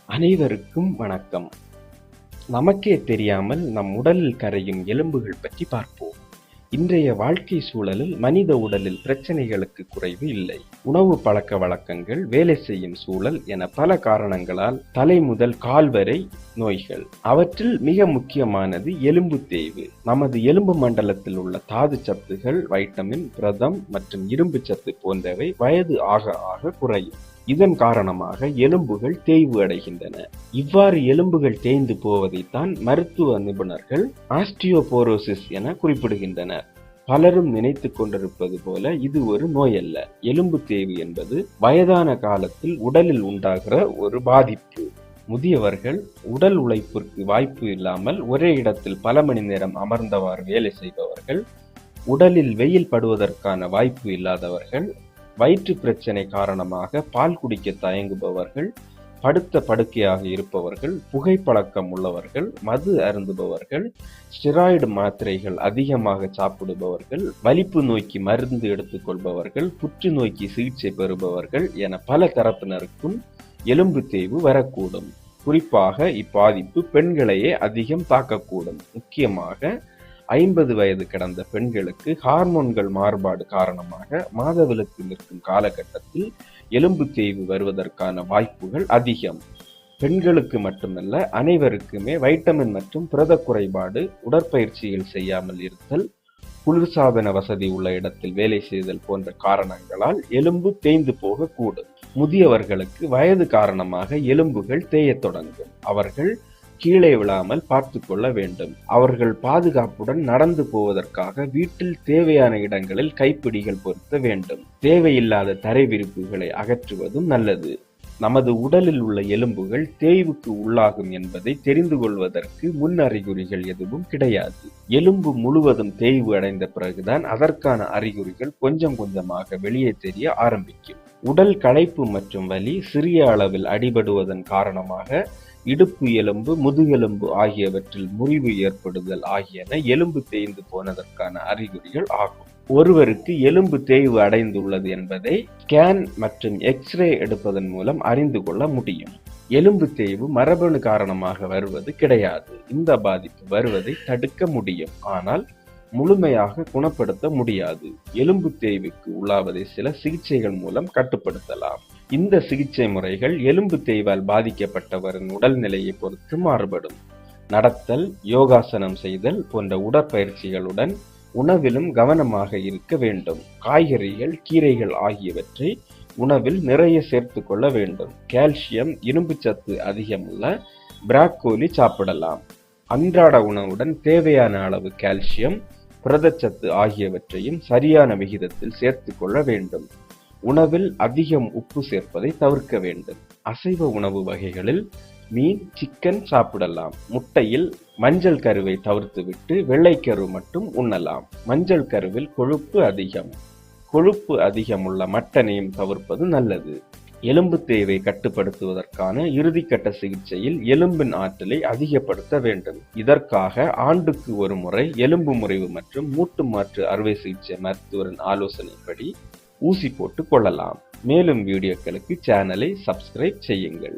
அனைவருக்கும் வணக்கம். நமக்கே தெரியாமல் நம் உடலில் கரையும் எலும்புகள் பற்றி பார்ப்போம். இன்றைய வாழ்க்கை சூழலில் மனித உடலில் பிரச்சனைகளுக்கு குறைவு இல்லை. உணவு பழக்க வழக்கங்கள், வேலை செய்யும் சூழல் என பல காரணங்களால் தலை முதல் கால் வரை நோய்கள். அவற்றில் மிக முக்கியமானது எலும்பு தேய்வு. நமது எலும்பு மண்டலத்தில் உள்ள தாது சத்துகள், வைட்டமின், புரதம் மற்றும் இரும்பு சத்து போன்றவை வயது ஆக ஆக குறையும். இதன் காரணமாக எலும்புகள் தேய்வு அடைகின்றன. இவ்வாறு எலும்புகள் தேய்ந்து போவதைத்தான் மருத்துவ நிபுணர்கள் ஆஸ்டியோபோரோசிஸ் என குறிப்பிடுகின்றனர். பலரும் நினைத்து கொண்டிருப்பது போல இது ஒரு நோய் அல்ல. எலும்பு தேய்வு என்பது வயதான காலத்தில் உடலில் உண்டாகிற ஒரு பாதிப்பு. முதியவர்கள், உடல் உழைப்பிற்கு வாய்ப்பு இல்லாமல் ஒரே இடத்தில் பல மணி நேரம் அமர்ந்தவாறு வேலை செய்பவர்கள், உடலில் வெயில் படுவதற்கான வாய்ப்பு இல்லாதவர்கள், வயிற்று பிரச்சனை காரணமாக பால் குடிக்க தயங்குபவர்கள், படுத்த படுக்கையாக இருப்பவர்கள், புகைப்பழக்கம் உள்ளவர்கள், மது அருந்துபவர்கள், ஸ்டெராய்டு மாத்திரைகள் அதிகமாக சாப்பிடுபவர்கள், வலிப்பு நோய்க்கு மருந்து எடுத்துக்கொள்பவர்கள், புற்றுநோய்க்கு சிகிச்சை பெறுபவர்கள் என பல தரப்பினருக்கும் எலும்பு தேய்வு வரக்கூடும். குறிப்பாக இப்பாதிப்பு பெண்களையே அதிகம் தாக்கக்கூடும். முக்கியமாக 50 வயது கடந்த பெண்களுக்கு ஹார்மோன்கள் மாறுபாடு காரணமாக மாதவிலக்கு நிற்கும் காலகட்டத்தில் எலும்பு தேய்வு வருவதற்கான வாய்ப்புகள் அதிகம். பெண்களுக்கு மட்டுமல்ல, அனைவருக்குமே வைட்டமின் மற்றும் புரத குறைபாடு, உடற்பயிற்சிகள் செய்யாமல் இருத்தல், குளிர்சாதன வசதி உள்ள இடத்தில் வேலை செய்தல் போன்ற காரணங்களால் எலும்பு தேய்ந்து போகக்கூடும். முதியவர்களுக்கு வயது காரணமாக எலும்புகள் தேயத் தொடங்கும். அவர்கள் கீழே விழாமல் பார்த்து கொள்ள வேண்டும். அவர்கள் பாதுகாப்புடன் நடந்து போவதற்காக வீட்டில் தேவையான இடங்களில் கைப்பிடிகள் பொருத்த வேண்டும். தேவையில்லாத தரை விரிப்புகளை அகற்றுவதும் நல்லது. நமது உடலில் உள்ள எலும்புகள் தேய்வுக்கு உள்ளாகும் என்பதை தெரிந்து கொள்வதற்கு முன் அறிகுறிகள் எதுவும் கிடையாது. எலும்பு முழுவதும் தேய்வு அடைந்த பிறகுதான் அதற்கான அறிகுறிகள் கொஞ்சம் கொஞ்சமாக வெளியே தெரிய ஆரம்பிக்கும். உடல் களைப்பு மற்றும் வலி, சிறிய அளவில் அடிபடுவதன் காரணமாக இடுப்பு எலும்பு, முதுகெலும்பு ஆகியவற்றில் முறிவு ஏற்படுதல் ஆகியன எலும்பு தேய்ந்து போனதற்கான அறிகுறிகள் ஆகும். ஒருவருக்கு எலும்பு தேய்வு அடைந்துள்ளது என்பதை ஸ்கேன் மற்றும் எக்ஸ்ரே எடுப்பதன் மூலம் அறிந்து கொள்ள முடியும். எலும்பு தேய்வு மரபணு காரணமாக வருவது கிடையாது. இந்த பாதிப்பு வருவதை தடுக்க முடியும், ஆனால் முழுமையாக குணப்படுத்த முடியாது. எலும்பு தேய்வுக்கு உள்ளாவதை சில சிகிச்சைகள் மூலம் கட்டுப்படுத்தலாம். இந்த சிகிச்சை முறைகள் எலும்பு தேய்வால் பாதிக்கப்பட்டவரின் உடல்நிலையை பொறுத்து மாறுபடும். நடத்தல், யோகாசனம் செய்தல் போன்ற உடற்பயிற்சிகளுடன் உணவிலும் கவனமாக இருக்க வேண்டும். காய்கறிகள், கீரைகள் ஆகியவற்றை உணவில் நிறைய சேர்த்து கொள்ள வேண்டும். கால்சியம், இரும்பு சத்து அதிகமுள்ள பிராக்கோலி சாப்பிடலாம். அன்றாட உணவுடன் தேவையான அளவு கால்சியம், புரதச்சத்து ஆகியவற்றையும் சரியான விகிதத்தில் சேர்த்து கொள்ள வேண்டும். உணவில் அதிகம் உப்பு சேர்ப்பதை தவிர்க்க வேண்டும். அசைவ உணவு வகைகளில் மீன், சிக்கன் சாப்பிடலாம். முட்டையில் மஞ்சள் கருவை தவிர்த்துவிட்டு வெள்ளைக்கரு மட்டும் உண்ணலாம். மஞ்சள் கருவில் கொழுப்பு அதிகம். கொழுப்பு அதிகமுள்ள மட்டனையும் தவிர்ப்பது நல்லது. எலும்பு தேய்வை கட்டுப்படுத்துவதற்கான இறுதிக்கட்ட சிகிச்சையில் எலும்பின் ஆற்றலை அதிகப்படுத்த வேண்டும். இதற்காக ஆண்டுக்கு ஒரு முறை எலும்பு முறிவு மற்றும் மூட்டு மாற்று அறுவை சிகிச்சை மருத்துவரின் ஆலோசனைப்படி ஊசி போட்டுக் கொள்ளலாம். மேலும் வீடியோக்களுக்கு சேனலை சப்ஸ்கிரைப் செய்யுங்கள்.